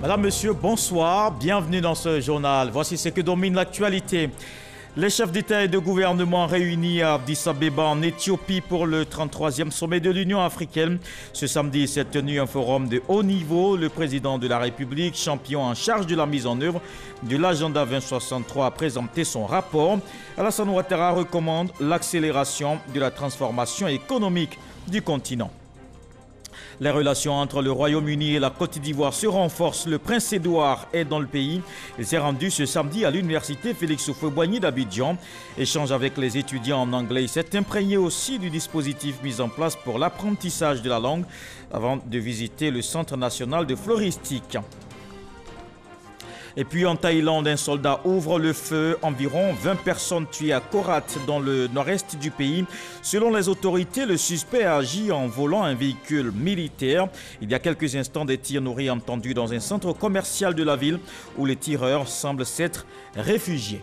Madame, Monsieur, bonsoir. Bienvenue dans ce journal. Voici ce que domine l'actualité. Les chefs d'État et de gouvernement réunis à Addis Abeba en Éthiopie pour le 33e sommet de l'Union africaine. Ce samedi s'est tenu un forum de haut niveau. Le président de la République, champion en charge de la mise en œuvre de l'agenda 2063, a présenté son rapport. Alassane Ouattara recommande l'accélération de la transformation économique du continent. Les relations entre le Royaume-Uni et la Côte d'Ivoire se renforcent. Le prince Édouard est dans le pays. Il s'est rendu ce samedi à l'université Félix Houphouët-Boigny d'Abidjan. Échange avec les étudiants en anglais. Il s'est imprégné aussi du dispositif mis en place pour l'apprentissage de la langue avant de visiter le Centre national de floristique. Et puis en Thaïlande, un soldat ouvre le feu. Environ 20 personnes tuées à Korat dans le nord-est du pays. Selon les autorités, le suspect a agi en volant un véhicule militaire. Il y a quelques instants, des tirs nourris entendus dans un centre commercial de la ville où les tireurs semblent s'être réfugiés.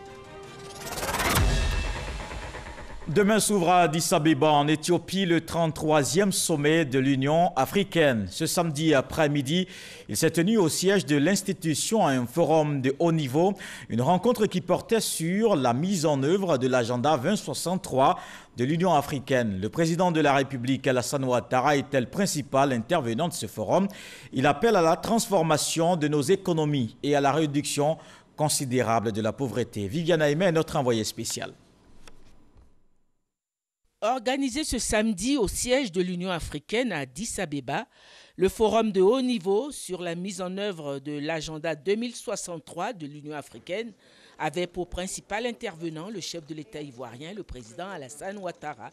Demain s'ouvre à Addis Abeba en Éthiopie le 33e sommet de l'Union africaine. Ce samedi après-midi, il s'est tenu au siège de l'institution un forum de haut niveau, une rencontre qui portait sur la mise en œuvre de l'agenda 2063 de l'Union africaine. Le président de la République, Alassane Ouattara, était le principal intervenant de ce forum. Il appelle à la transformation de nos économies et à la réduction considérable de la pauvreté. Viviane Aimé est notre envoyée spéciale. Organisé ce samedi au siège de l'Union africaine à Addis Abeba, le forum de haut niveau sur la mise en œuvre de l'agenda 2063 de l'Union africaine avait pour principal intervenant le chef de l'État ivoirien, le président Alassane Ouattara,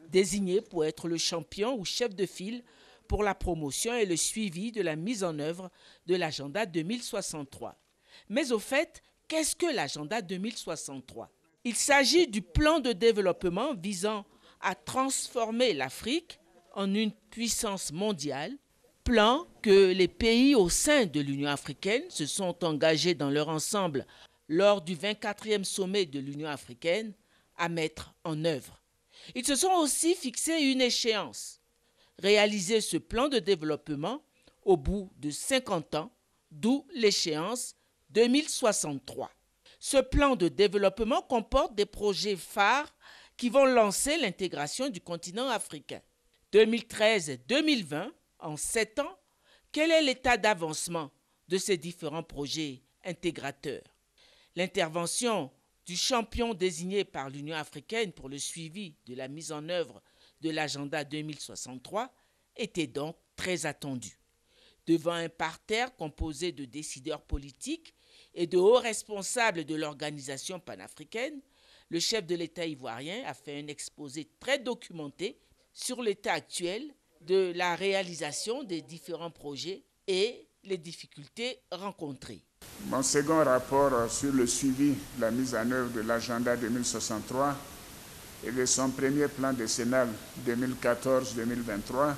désigné pour être le champion ou chef de file pour la promotion et le suivi de la mise en œuvre de l'agenda 2063. Mais au fait, qu'est-ce que l'agenda 2063 ? Il s'agit du plan de développement visant à transformer l'Afrique en une puissance mondiale, plan que les pays au sein de l'Union africaine se sont engagés dans leur ensemble lors du 24e sommet de l'Union africaine à mettre en œuvre. Ils se sont aussi fixé une échéance, réaliser ce plan de développement au bout de 50 ans, d'où l'échéance 2063. Ce plan de développement comporte des projets phares qui vont lancer l'intégration du continent africain. 2013 et 2020, en 7 ans, quel est l'état d'avancement de ces différents projets intégrateurs? L'intervention du champion désigné par l'Union africaine pour le suivi de la mise en œuvre de l'agenda 2063 était donc très attendue. Devant un parterre composé de décideurs politiques et de hauts responsables de l'organisation panafricaine, le chef de l'État ivoirien a fait un exposé très documenté sur l'état actuel de la réalisation des différents projets et les difficultés rencontrées. Mon second rapport sur le suivi de la mise en œuvre de l'agenda 2063 et de son premier plan décennal 2014-2023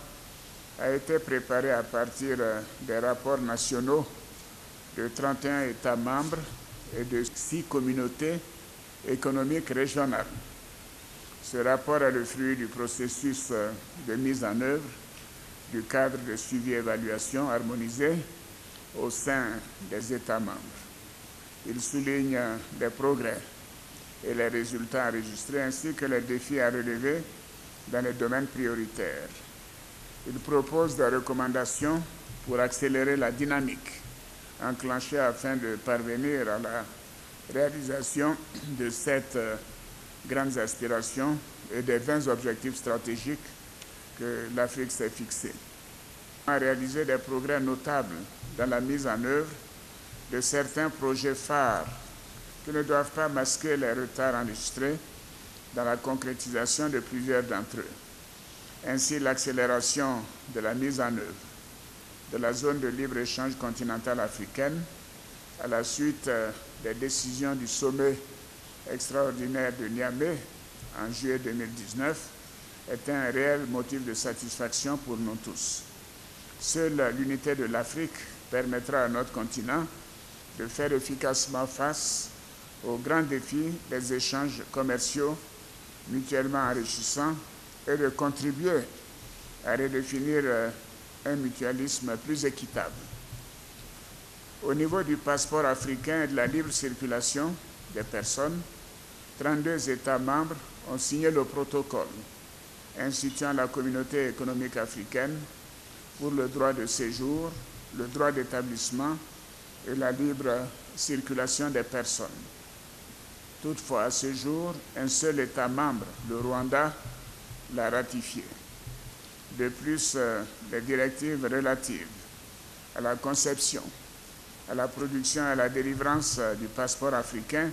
a été préparé à partir des rapports nationaux de 31 États membres et de 6 communautés économiques régionales. Ce rapport est le fruit du processus de mise en œuvre du cadre de suivi et évaluation harmonisé au sein des États membres. Il souligne les progrès et les résultats enregistrés ainsi que les défis à relever dans les domaines prioritaires. Il propose des recommandations pour accélérer la dynamique enclenchée afin de parvenir à la réalisation de 7 grandes aspirations et des 20 objectifs stratégiques que l'Afrique s'est fixés. On a réalisé des progrès notables dans la mise en œuvre de certains projets phares qui ne doivent pas masquer les retards enregistrés dans la concrétisation de plusieurs d'entre eux. Ainsi, l'accélération de la mise en œuvre de la zone de libre-échange continentale africaine à la suite des décisions du sommet extraordinaire de Niamey en juillet 2019 est un réel motif de satisfaction pour nous tous. Seule l'unité de l'Afrique permettra à notre continent de faire efficacement face aux grands défis des échanges commerciaux mutuellement enrichissants et de contribuer à redéfinir un mutualisme plus équitable. Au niveau du passeport africain et de la libre circulation des personnes, 32 États membres ont signé le protocole instituant la communauté économique africaine pour le droit de séjour, le droit d'établissement et la libre circulation des personnes. Toutefois, à ce jour, un seul État membre, le Rwanda, l'a ratifié. De plus, les directives relatives à la conception, à la production et à la délivrance du passeport africain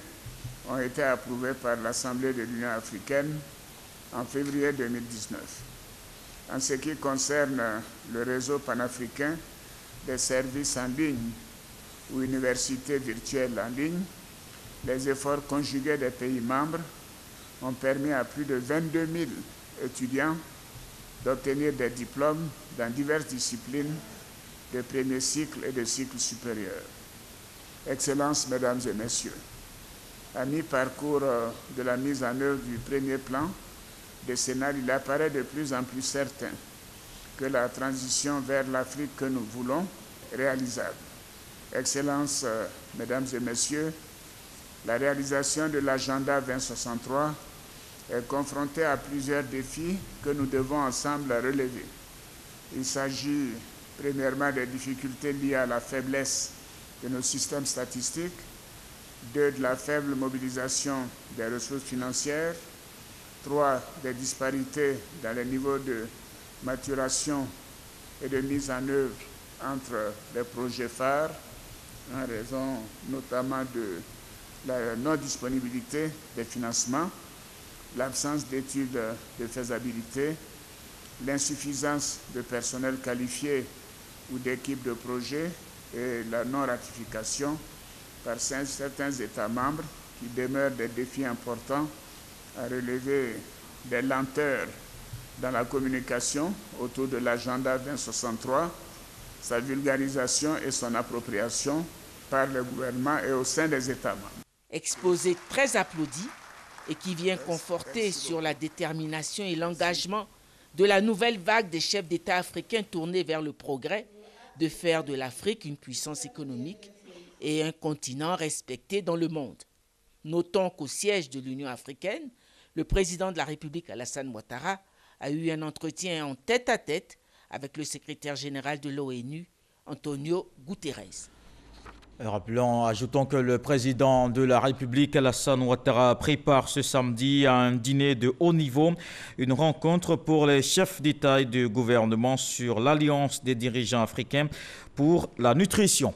ont été approuvées par l'Assemblée de l'Union africaine en février 2019. En ce qui concerne le réseau panafricain des services en ligne ou universités virtuelles en ligne, les efforts conjugués des pays membres ont permis à plus de 22 000 étudiants d'obtenir des diplômes dans diverses disciplines de premier cycle et de cycle supérieur. Excellences, Mesdames et Messieurs, à mi-parcours de la mise en œuvre du premier plan décennal, il apparaît de plus en plus certain que la transition vers l'Afrique que nous voulons est réalisable. Excellences, Mesdames et Messieurs, la réalisation de l'agenda 2063 est confrontée à plusieurs défis que nous devons ensemble relever. Il s'agit premièrement des difficultés liées à la faiblesse de nos systèmes statistiques, de la faible mobilisation des ressources financières, 3, des disparités dans les niveaux de maturation et de mise en œuvre entre les projets phares, en raison notamment de la non-disponibilité des financements, l'absence d'études de faisabilité, l'insuffisance de personnel qualifié ou d'équipes de projet et la non-ratification par certains États membres qui demeurent des défis importants à relever, des lenteurs dans la communication autour de l'agenda 2063, sa vulgarisation et son appropriation par le gouvernement et au sein des États membres. Exposé très applaudi et qui vient conforter sur la détermination et l'engagement de la nouvelle vague des chefs d'État africains tournés vers le progrès, de faire de l'Afrique une puissance économique et un continent respecté dans le monde. Notons qu'au siège de l'Union africaine, le président de la République, Alassane Ouattara, a eu un entretien en tête-à-tête avec le secrétaire général de l'ONU, Antonio Guterres. Ajoutons que le président de la République, Alassane Ouattara, prépare ce samedi à un dîner de haut niveau, une rencontre pour les chefs d'État et de gouvernement sur l'Alliance des dirigeants africains pour la nutrition.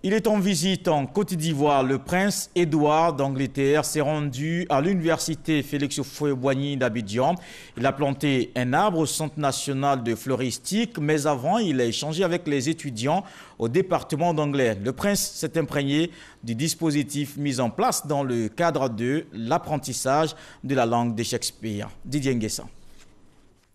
Il est en visite en Côte d'Ivoire. Le prince Édouard d'Angleterre s'est rendu à l'université Félix Houphouët-Boigny d'Abidjan. Il a planté un arbre au Centre national de floristique, mais avant, il a échangé avec les étudiants au département d'anglais. Le prince s'est imprégné du dispositif mis en place dans le cadre de l'apprentissage de la langue de Shakespeare. Didier Nguessan.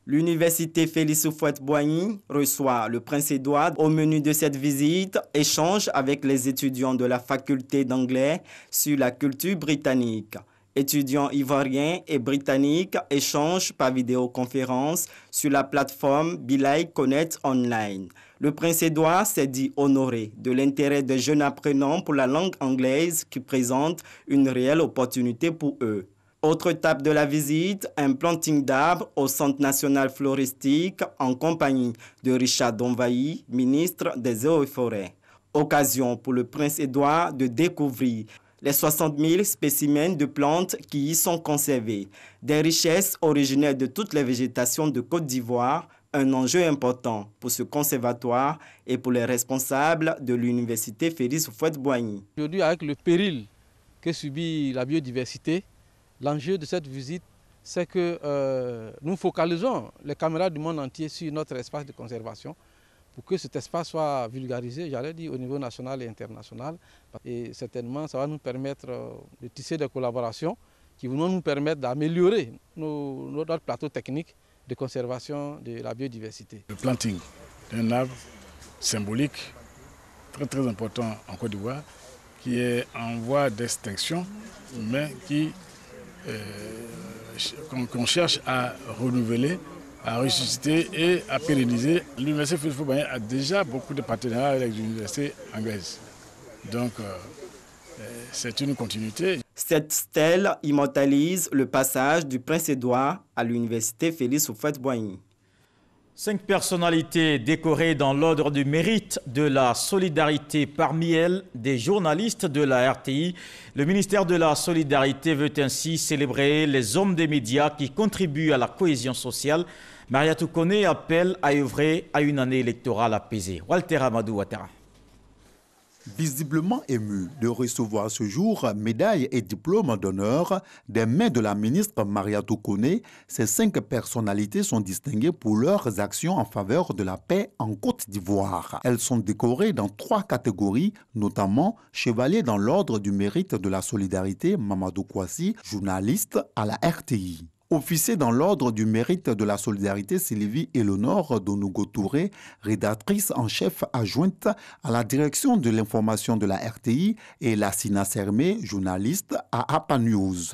L'université Félix Houphouët-Boigny reçoit le prince Édouard. Au menu de cette visite, échange avec les étudiants de la faculté d'anglais sur la culture britannique. Étudiants ivoiriens et britanniques échangent par vidéoconférence sur la plateforme Bilay Connect Online. Le prince Édouard s'est dit honoré de l'intérêt des jeunes apprenants pour la langue anglaise qui présente une réelle opportunité pour eux. Autre étape de la visite, un planting d'arbres au Centre national floristique en compagnie de Richard Donvaï, ministre des Eaux et Forêts. Occasion pour le prince Édouard de découvrir les 60 000 spécimens de plantes qui y sont conservés, des richesses originaires de toutes les végétations de Côte d'Ivoire, un enjeu important pour ce conservatoire et pour les responsables de l'université Félix Houphouët-Boigny. Aujourd'hui, avec le péril que subit la biodiversité, l'enjeu de cette visite, c'est que nous focalisons les caméras du monde entier sur notre espace de conservation pour que cet espace soit vulgarisé, j'allais dire, au niveau national et international. Et certainement, ça va nous permettre de tisser des collaborations qui vont nous permettre d'améliorer notre plateau technique de conservation de la biodiversité. Le planting d'un arbre symbolique, très très important en Côte d'Ivoire, qui est en voie d'extinction, mais qu'on cherche à renouveler à ressusciter et à pérenniser. L'université Félix Houphouët-Boigny a déjà beaucoup de partenariats avec les universités anglaises. Donc, c'est une continuité. Cette stèle immortalise le passage du Prince Édouard à l'université Félix Houphouët-Boigny. 5 personnalités décorées dans l'ordre du mérite de la solidarité, parmi elles des journalistes de la RTI. Le ministère de la Solidarité veut ainsi célébrer les hommes des médias qui contribuent à la cohésion sociale. Mariatou Koné appelle à œuvrer à une année électorale apaisée. Walter Amadou Ouattara. Visiblement ému de recevoir ce jour médailles et diplômes d'honneur des mains de la ministre Mariatou Koné, ces 5 personnalités sont distinguées pour leurs actions en faveur de la paix en Côte d'Ivoire. Elles sont décorées dans 3 catégories, notamment chevalier dans l'ordre du mérite de la solidarité Mamadou Kouassi, journaliste à la RTI. Officier dans l'ordre du mérite de la solidarité Sylvie Éléonore Donugo Touré, rédactrice en chef adjointe à la direction de l'information de la RTI, et Lassina Sermé, journaliste à APA News.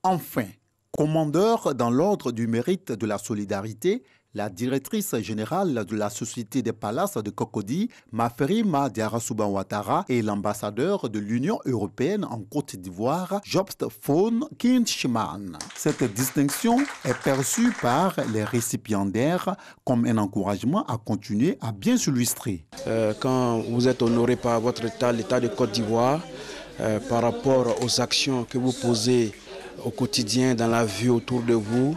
Enfin, commandeur dans l'ordre du mérite de la solidarité, la directrice générale de la Société des Palaces de Cocody, Maferima Diarra-Souban Ouattara, et l'ambassadeur de l'Union européenne en Côte d'Ivoire, Jobst Fon Kinchman. Cette distinction est perçue par les récipiendaires comme un encouragement à continuer à bien s'illustrer. Quand vous êtes honoré par votre État, l'État de Côte d'Ivoire, par rapport aux actions que vous posez au quotidien dans la vie autour de vous,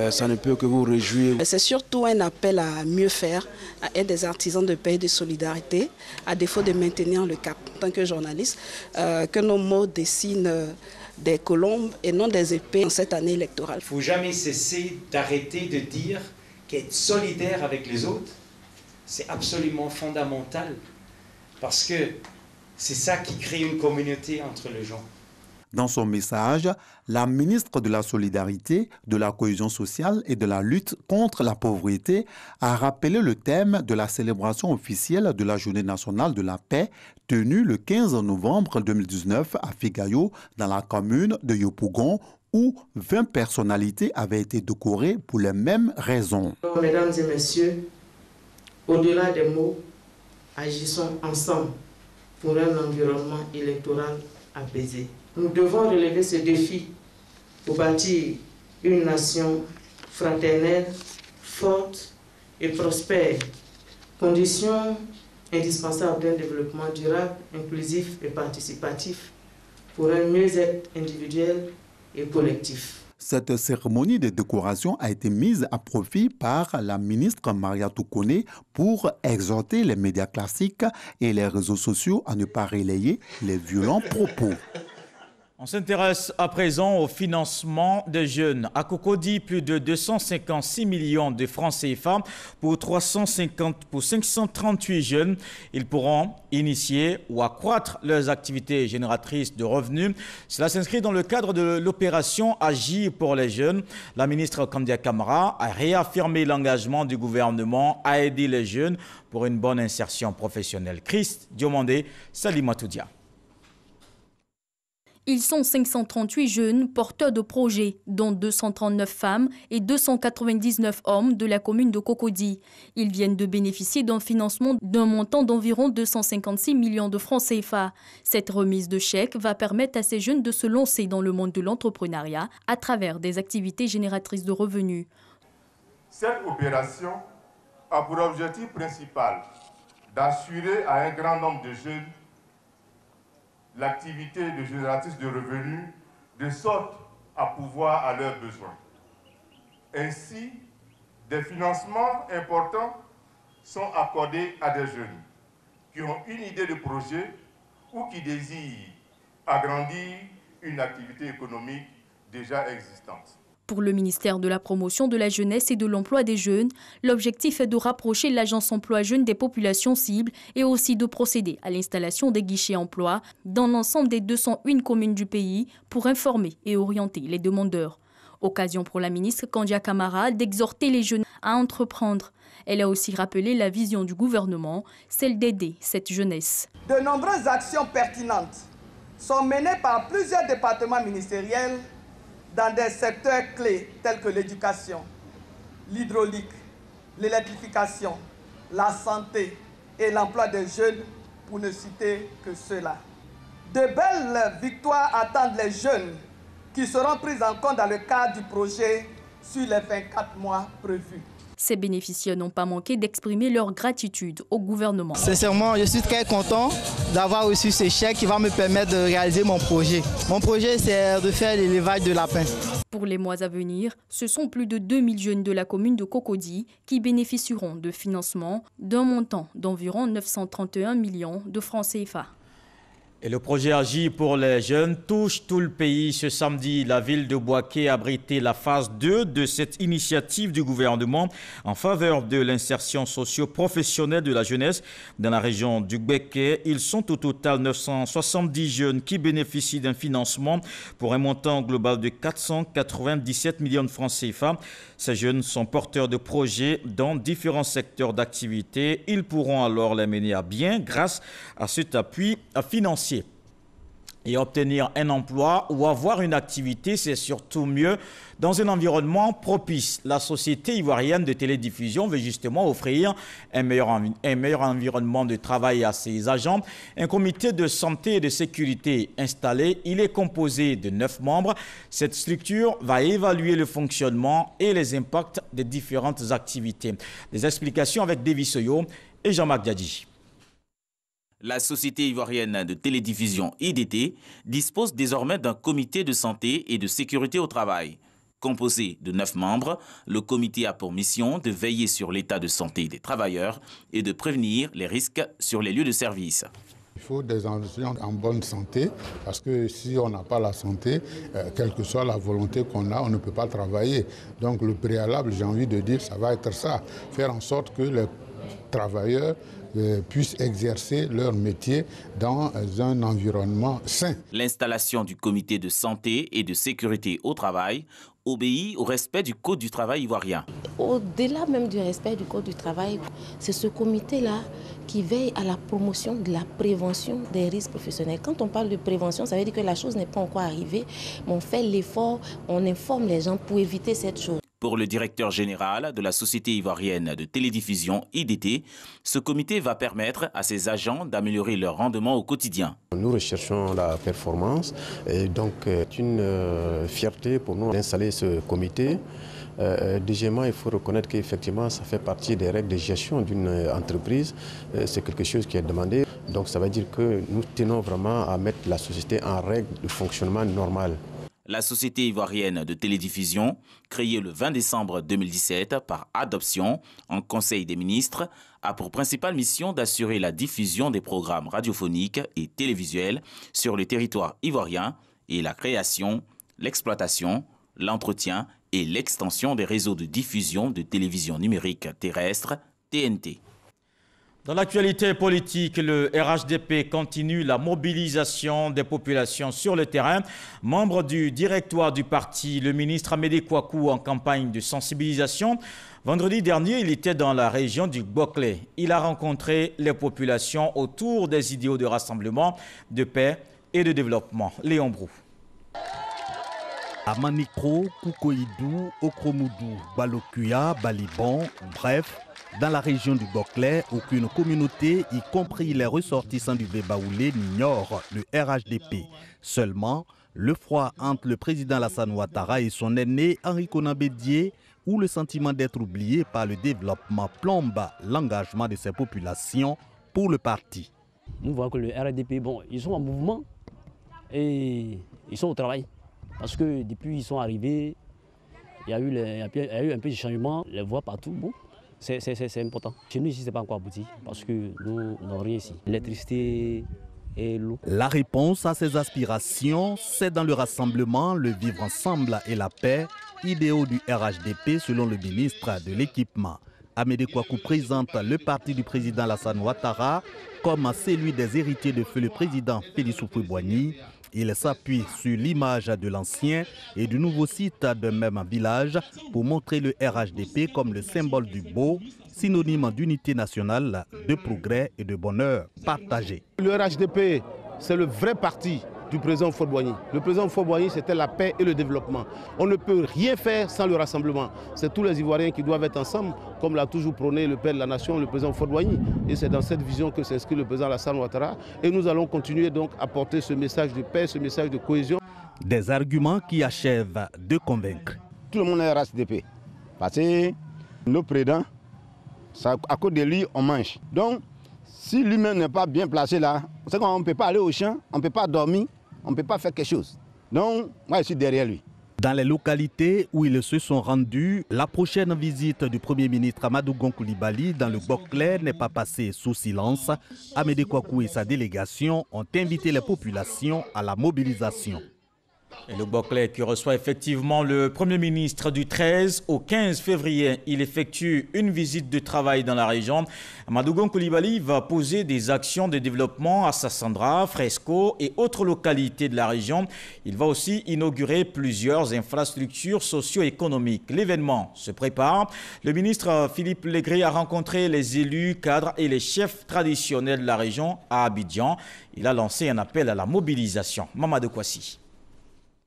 ça ne peut que vous réjouir. C'est surtout un appel à mieux faire, à être des artisans de paix et de solidarité, à défaut de maintenir le cap en tant que journaliste, que nos mots dessinent des colombes et non des épées en cette année électorale. Il ne faut jamais cesser d'arrêter de dire qu'être solidaire avec les autres, c'est absolument fondamental, parce que c'est ça qui crée une communauté entre les gens. Dans son message, la ministre de la Solidarité, de la Cohésion sociale et de la lutte contre la pauvreté a rappelé le thème de la célébration officielle de la Journée nationale de la paix tenue le 15 novembre 2019 à Figayo, dans la commune de Yopougon, où 20 personnalités avaient été décorées pour les mêmes raisons. Mesdames et messieurs, au-delà des mots, agissons ensemble pour un environnement électoral apaisé. Nous devons relever ce défi pour bâtir une nation fraternelle, forte et prospère, condition indispensable d'un développement durable, inclusif et participatif pour un mieux-être individuel et collectif. Cette cérémonie de décoration a été mise à profit par la ministre Mariatou Koné pour exhorter les médias classiques et les réseaux sociaux à ne pas relayer les violents propos. On s'intéresse à présent au financement des jeunes. À Cocody, plus de 256 millions de francs CFA pour 538 jeunes. Ils pourront initier ou accroître leurs activités génératrices de revenus. Cela s'inscrit dans le cadre de l'opération Agir pour les jeunes. La ministre Kandia Camara a réaffirmé l'engagement du gouvernement à aider les jeunes pour une bonne insertion professionnelle. Christ Diomandé, Salimatoudia. Ils sont 538 jeunes porteurs de projets, dont 239 femmes et 299 hommes de la commune de Cocody. Ils viennent de bénéficier d'un financement d'un montant d'environ 256 millions de francs CFA. Cette remise de chèques va permettre à ces jeunes de se lancer dans le monde de l'entrepreneuriat à travers des activités génératrices de revenus. Cette opération a pour objectif principal d'assurer à un grand nombre de jeunes l'activité de génératrice de revenus de sorte à pouvoir à leurs besoins. Ainsi, des financements importants sont accordés à des jeunes qui ont une idée de projet ou qui désirent agrandir une activité économique déjà existante. Pour le ministère de la Promotion de la Jeunesse et de l'Emploi des Jeunes, l'objectif est de rapprocher l'agence emploi jeunes des populations cibles et aussi de procéder à l'installation des guichets emploi dans l'ensemble des 201 communes du pays pour informer et orienter les demandeurs. Occasion pour la ministre Kandia Camara d'exhorter les jeunes à entreprendre. Elle a aussi rappelé la vision du gouvernement, celle d'aider cette jeunesse. De nombreuses actions pertinentes sont menées par plusieurs départements ministériels dans des secteurs clés tels que l'éducation, l'hydraulique, l'électrification, la santé et l'emploi des jeunes, pour ne citer que cela. De belles victoires attendent les jeunes qui seront prises en compte dans le cadre du projet sur les 24 mois prévus. Ces bénéficiaires n'ont pas manqué d'exprimer leur gratitude au gouvernement. Sincèrement, je suis très content d'avoir reçu ce chèque qui va me permettre de réaliser mon projet. Mon projet, c'est de faire l'élevage de lapins. Pour les mois à venir, ce sont plus de 2000 jeunes de la commune de Cocody qui bénéficieront de financement d'un montant d'environ 931 millions de francs CFA. Et le projet Agir pour les jeunes touche tout le pays. Ce samedi, la ville de Bouaké a abrité la phase 2 de cette initiative du gouvernement en faveur de l'insertion socio-professionnelle de la jeunesse dans la région du Bouaké. Ils sont au total 970 jeunes qui bénéficient d'un financement pour un montant global de 497 millions de francs CFA. Ces jeunes sont porteurs de projets dans différents secteurs d'activité. Ils pourront alors les mener à bien grâce à cet appui financier. Et obtenir un emploi ou avoir une activité, c'est surtout mieux dans un environnement propice. La Société ivoirienne de télédiffusion veut justement offrir un meilleur environnement de travail à ses agents. Un comité de santé et de sécurité installé, il est composé de 9 membres. Cette structure va évaluer le fonctionnement et les impacts des différentes activités. Des explications avec David Soyo et Jean-Marc Diadji. La Société ivoirienne de télédiffusion IDT dispose désormais d'un comité de santé et de sécurité au travail. Composé de 9 membres, le comité a pour mission de veiller sur l'état de santé des travailleurs et de prévenir les risques sur les lieux de service. Il faut des gens en bonne santé, parce que si on n'a pas la santé, quelle que soit la volonté qu'on a, on ne peut pas travailler. Donc le préalable, j'ai envie de dire, ça va être ça, faire en sorte que les travailleurs puissent exercer leur métier dans un environnement sain. L'installation du comité de santé et de sécurité au travail obéit au respect du Code du travail ivoirien. Au-delà même du respect du Code du travail, c'est ce comité-là qui veille à la promotion de la prévention des risques professionnels. Quand on parle de prévention, ça veut dire que la chose n'est pas encore arrivée, mais on fait l'effort, on informe les gens pour éviter cette chose. Pour le directeur général de la Société ivoirienne de télédiffusion IDT, ce comité va permettre à ses agents d'améliorer leur rendement au quotidien. Nous recherchons la performance et donc c'est une fierté pour nous d'installer ce comité. Deuxièmement, il faut reconnaître qu'effectivement ça fait partie des règles de gestion d'une entreprise. C'est quelque chose qui est demandé. Donc ça veut dire que nous tenons vraiment à mettre la société en règle de fonctionnement normal. La Société ivoirienne de télédiffusion, créée le 20 décembre 2017 par adoption en Conseil des ministres, a pour principale mission d'assurer la diffusion des programmes radiophoniques et télévisuels sur le territoire ivoirien et la création, l'exploitation, l'entretien et l'extension des réseaux de diffusion de télévision numérique terrestre, TNT. Dans l'actualité politique, le RHDP continue la mobilisation des populations sur le terrain. Membre du directoire du parti, le ministre Amédée Kouakou en campagne de sensibilisation. Vendredi dernier, il était dans la région du Bouaké. Il a rencontré les populations autour des idéaux de rassemblement, de paix et de développement. Léon Brou. À Manikro, Koukoïdou, Okromoudou, Balokuya, Baliban, bref, dans la région du Bouaké, aucune communauté, y compris les ressortissants du Bébaoulé, n'ignore le RHDP. Seulement, le froid entre le président Alassane Ouattara et son aîné Henri Konan Bédié, où le sentiment d'être oublié par le développement plombe l'engagement de ces populations pour le parti. Nous voyons que le RHDP, bon, ils sont en mouvement et ils sont au travail. Parce que depuis qu'ils sont arrivés, il y a eu un peu de changement, les voix partout. Bon. C'est important. Chez nous ici, ce n'est pas encore abouti parce que nous n'avons rien ici. L'électricité et l'eau. La réponse à ces aspirations, c'est dans le rassemblement, le vivre ensemble et la paix, idéaux du RHDP selon le ministre de l'Équipement. Amédée Kouakou présente le parti du président Alassane Ouattara comme celui des héritiers de feu le président Félix Houphouët-Boigny. Il s'appuie sur l'image de l'ancien et du nouveau site d'un même village pour montrer le RHDP comme le symbole du beau, synonyme d'unité nationale, de progrès et de bonheur partagé. Le RHDP, c'est le vrai parti du président Houphouët-Boigny. Le président Houphouët-Boigny, c'était la paix et le développement. On ne peut rien faire sans le rassemblement. C'est tous les Ivoiriens qui doivent être ensemble, comme l'a toujours prôné le père de la nation, le président Houphouët-Boigny. Et c'est dans cette vision que s'inscrit le président Alassane Ouattara. Et nous allons continuer donc à porter ce message de paix, ce message de cohésion. Des arguments qui achèvent de convaincre. Tout le monde est RHDP. Parce que nos présidents, à cause de lui, on mange. Donc, si lui-même n'est pas bien placé là, c'est qu'on ne peut pas aller au champ, on ne peut pas dormir, on ne peut pas faire quelque chose. Donc, moi, je suis derrière lui. Dans les localités où ils se sont rendus, la prochaine visite du Premier ministre Amadou Gon Coulibaly dans le Boklé n'est pas passée sous silence. Amédée Kouakou et sa délégation ont invité les populations à la mobilisation. Et le Boklé qui reçoit effectivement le Premier ministre du 13 au 15 février. Il effectue une visite de travail dans la région. Amadou Gon Coulibaly va poser des actions de développement à Sassandra, Fresco et autres localités de la région. Il va aussi inaugurer plusieurs infrastructures socio-économiques. L'événement se prépare. Le ministre Philippe Légré a rencontré les élus, cadres et les chefs traditionnels de la région à Abidjan. Il a lancé un appel à la mobilisation. Mamadou Kwasi.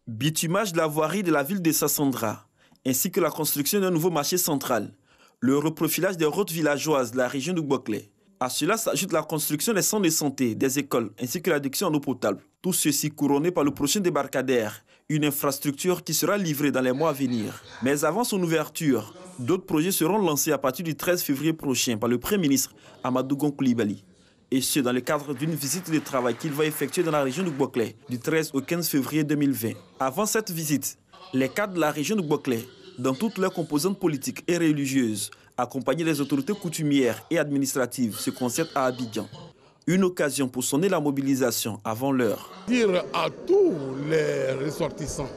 Bitumage de la voirie de la ville de Sassandra, ainsi que la construction d'un nouveau marché central, le reprofilage des routes villageoises de la région du Boklé. À cela s'ajoute la construction des centres de santé, des écoles, ainsi que l'adduction en eau potable. Tout ceci couronné par le prochain débarcadère, une infrastructure qui sera livrée dans les mois à venir. Mais avant son ouverture, d'autres projets seront lancés à partir du 13 février prochain par le Premier ministre Amadou Gon Coulibaly. Et ce, dans le cadre d'une visite de travail qu'il va effectuer dans la région du Boklé du 13 au 15 février 2020. Avant cette visite, les cadres de la région du Boklé, dans toutes leurs composantes politiques et religieuses, accompagnés des autorités coutumières et administratives, se concertent à Abidjan. Une occasion pour sonner la mobilisation avant l'heure. Dire à tous les ressortissants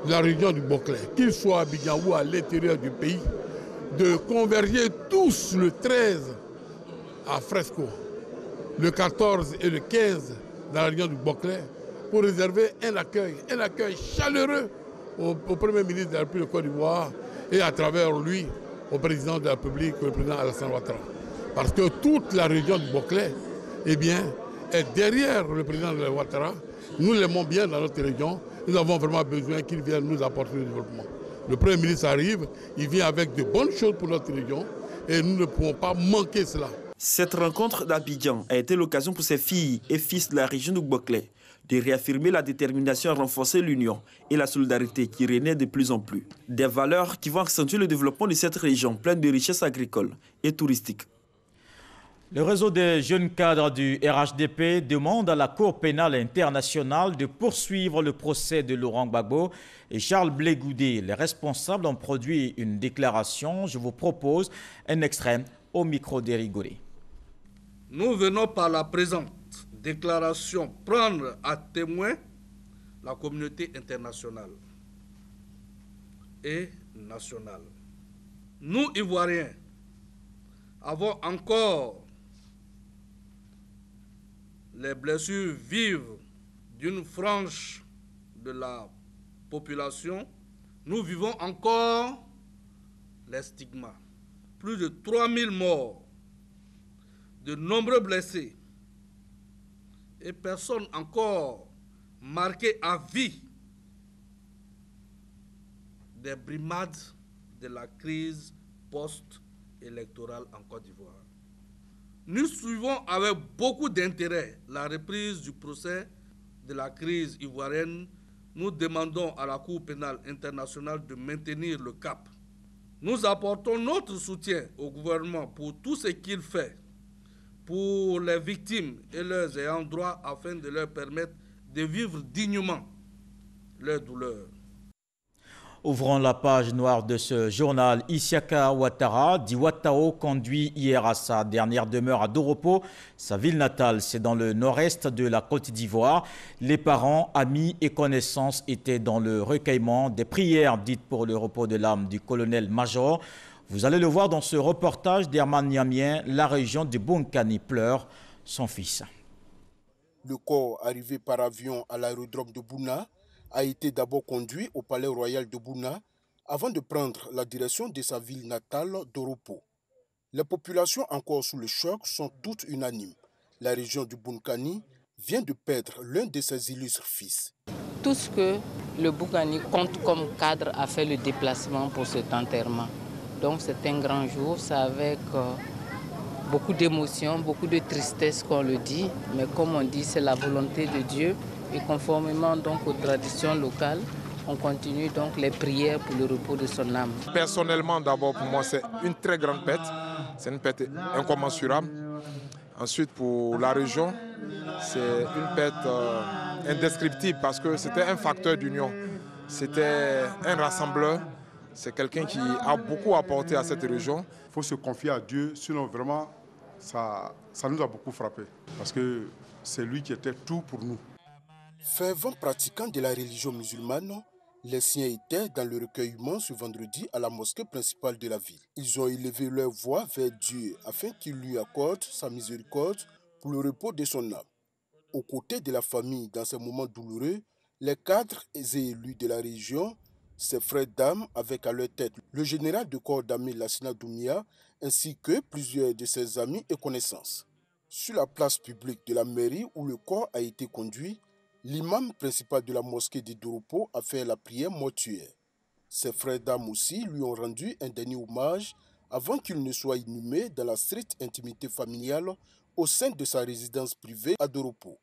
de la région du Boklé, qu'ils soient à Abidjan ou à l'intérieur du pays, de converger tous le 13 à Fresco, le 14 et le 15 dans la région du Boklé, pour réserver un accueil chaleureux au Premier ministre de la République de Côte d'Ivoire et à travers lui au président de la République, le président Alassane Ouattara. Parce que toute la région du Boklé est derrière le président de Ouattara. Nous l'aimons bien dans notre région. Nous avons vraiment besoin qu'il vienne nous apporter le développement. Le Premier ministre arrive, il vient avec de bonnes choses pour notre région et nous ne pouvons pas manquer cela. Cette rencontre d'Abidjan a été l'occasion pour ces filles et fils de la région du Boklé de réaffirmer la détermination à renforcer l'union et la solidarité qui renaît de plus en plus. Des valeurs qui vont accentuer le développement de cette région pleine de richesses agricoles et touristiques. Le réseau des jeunes cadres du RHDP demande à la Cour pénale internationale de poursuivre le procès de Laurent Gbagbo et Charles Blé Goudé. Les responsables ont produit une déclaration. Je vous propose un extrait au micro d'Éric Goré. Nous venons par la présente déclaration prendre à témoin la communauté internationale et nationale. Nous, Ivoiriens, avons encore les blessures vives d'une frange de la population. Nous vivons encore les stigmates. Plus de 3000 morts, de nombreux blessés et personnes encore marquées à vie des brimades de la crise post-électorale en Côte d'Ivoire. Nous suivons avec beaucoup d'intérêt la reprise du procès de la crise ivoirienne. Nous demandons à la Cour pénale internationale de maintenir le cap. Nous apportons notre soutien au gouvernement pour tout ce qu'il fait pour les victimes et leurs ayants droit afin de leur permettre de vivre dignement leur douleur. Ouvrons la page noire de ce journal. Isiaka Ouattara, dit Ouattao, conduit hier à sa dernière demeure à Doropo, sa ville natale. C'est dans le nord-est de la Côte d'Ivoire. Les parents, amis et connaissances étaient dans le recueillement des prières dites pour le repos de l'âme du colonel-major. Vous allez le voir dans ce reportage d'Herman Niamien, la région de Bonkani pleure son fils. Le corps arrivé par avion à l'aérodrome de Bouna a été d'abord conduit au palais royal de Bouna avant de prendre la direction de sa ville natale d'Oropo. Les populations encore sous le choc sont toutes unanimes. La région du Bonkani vient de perdre l'un de ses illustres fils. Tout ce que le Bougani compte comme cadre a fait le déplacement pour cet enterrement. Donc c'est un grand jour, c'est avec beaucoup d'émotions, beaucoup de tristesse qu'on le dit, mais comme on dit, c'est la volonté de Dieu et conformément donc aux traditions locales, on continue donc les prières pour le repos de son âme. Personnellement, d'abord pour moi, c'est une très grande perte, c'est une perte incommensurable. Ensuite, pour la région, c'est une perte indescriptible parce que c'était un facteur d'union, c'était un rassembleur, c'est quelqu'un qui a beaucoup apporté à cette région. Il faut se confier à Dieu, sinon vraiment, ça nous a beaucoup frappé parce que c'est lui qui était tout pour nous. Fervents pratiquants de la religion musulmane, les siens étaient dans le recueillement ce vendredi à la mosquée principale de la ville. Ils ont élevé leur voix vers Dieu afin qu'il lui accorde sa miséricorde pour le repos de son âme. Aux côtés de la famille dans ces moments douloureux, les cadres et élus de la région, ses frères d'armes avec à leur tête le général de corps d'armée Lassina Doumia ainsi que plusieurs de ses amis et connaissances. Sur la place publique de la mairie où le corps a été conduit, l'imam principal de la mosquée de Doropo a fait la prière mortuaire. Ses frères d'armes aussi lui ont rendu un dernier hommage avant qu'il ne soit inhumé dans la stricte intimité familiale au sein de sa résidence privée à Doropo.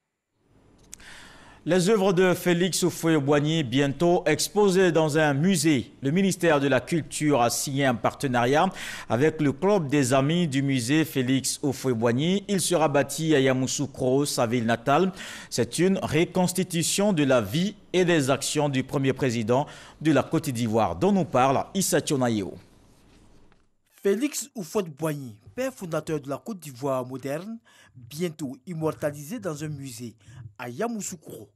Les œuvres de Félix Houphouët-Boigny bientôt exposées dans un musée. Le ministère de la Culture a signé un partenariat avec le club des amis du musée Félix Houphouët-Boigny. Il sera bâti à Yamoussoukro, sa ville natale. C'est une reconstitution de la vie et des actions du premier président de la Côte d'Ivoire, dont nous parle Issa Tionaïo. Félix Houphouët-Boigny, père fondateur de la Côte d'Ivoire moderne, bientôt immortalisé dans un musée à Yamoussoukro.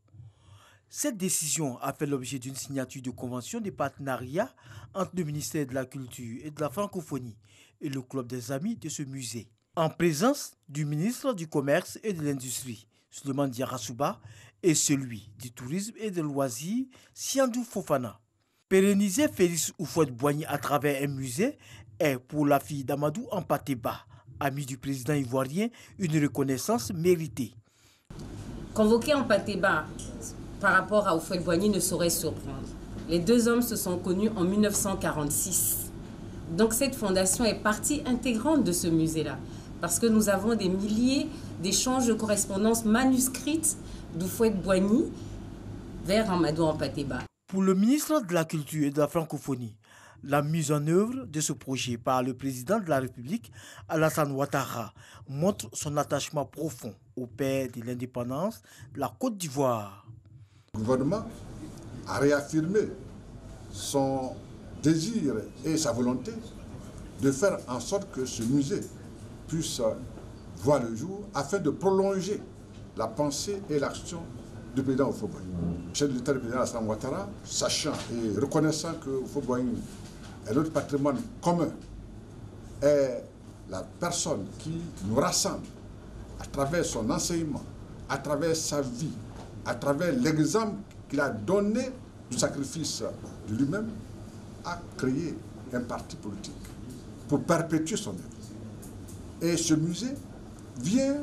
Cette décision a fait l'objet d'une signature de convention de partenariat entre le ministère de la Culture et de la Francophonie et le club des amis de ce musée. En présence du ministre du Commerce et de l'Industrie, Souleymane Diarra-Souba, et celui du Tourisme et des Loisirs, Siandou Fofana. Pérenniser Félix Houphouët-Boigny à travers un musée est pour la fille d'Amadou Ampateba, ami du président ivoirien, une reconnaissance méritée. Convoquer Ampateba par rapport à Houphouët-Boigny ne saurait surprendre. Les deux hommes se sont connus en 1946. Donc cette fondation est partie intégrante de ce musée-là, parce que nous avons des milliers d'échanges de correspondances manuscrites d'Houphouët-Boigny vers Amadou Ampateba. Pour le ministre de la Culture et de la Francophonie, la mise en œuvre de ce projet par le président de la République, Alassane Ouattara, montre son attachement profond au père de l'indépendance de la Côte d'Ivoire. Le gouvernement a réaffirmé son désir et sa volonté de faire en sorte que ce musée puisse voir le jour afin de prolonger la pensée et l'action du président Houphouët-Boigny. Chef de l'État, le président Alassane Ouattara, sachant et reconnaissant que Houphouët-Boigny est notre patrimoine commun, est la personne qui nous rassemble à travers son enseignement, à travers sa vie, à travers l'exemple qu'il a donné du sacrifice de lui-même, a créé un parti politique pour perpétuer son œuvre. Et ce musée vient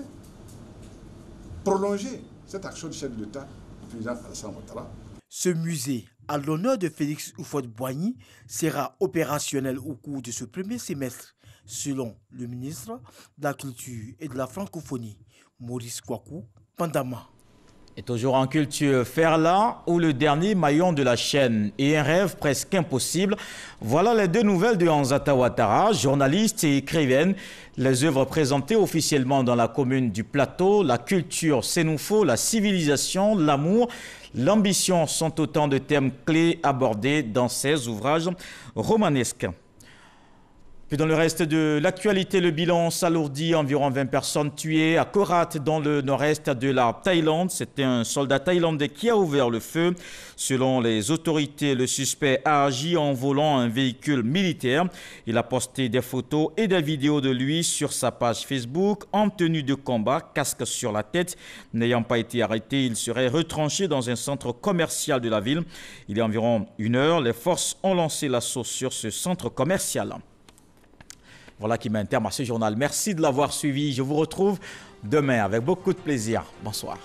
prolonger cette action du chef de l'État, du président Alassane Ouattara. Ce musée, à l'honneur de Félix Houphouët-Boigny, sera opérationnel au cours de ce premier semestre, selon le ministre de la Culture et de la Francophonie, Maurice Kouakou Pandama. Et toujours en culture, Ferla ou le dernier maillon de la chaîne et un rêve presque impossible. Voilà les deux nouvelles de Hanzata Ouattara, journaliste et écrivaine. Les œuvres présentées officiellement dans la commune du Plateau, la culture, c'est nous faut, la civilisation, l'amour, l'ambition sont autant de thèmes clés abordés dans ces ouvrages romanesques. Puis dans le reste de l'actualité, le bilan s'alourdit, environ 20 personnes tuées à Korat dans le nord-est de la Thaïlande. C'était un soldat thaïlandais qui a ouvert le feu. Selon les autorités, le suspect a agi en volant un véhicule militaire. Il a posté des photos et des vidéos de lui sur sa page Facebook en tenue de combat, casque sur la tête. N'ayant pas été arrêté, il serait retranché dans un centre commercial de la ville. Il y a environ 1 heure, les forces ont lancé l'assaut sur ce centre commercial. Voilà qui met un terme à ce journal. Merci de l'avoir suivi. Je vous retrouve demain avec beaucoup de plaisir. Bonsoir.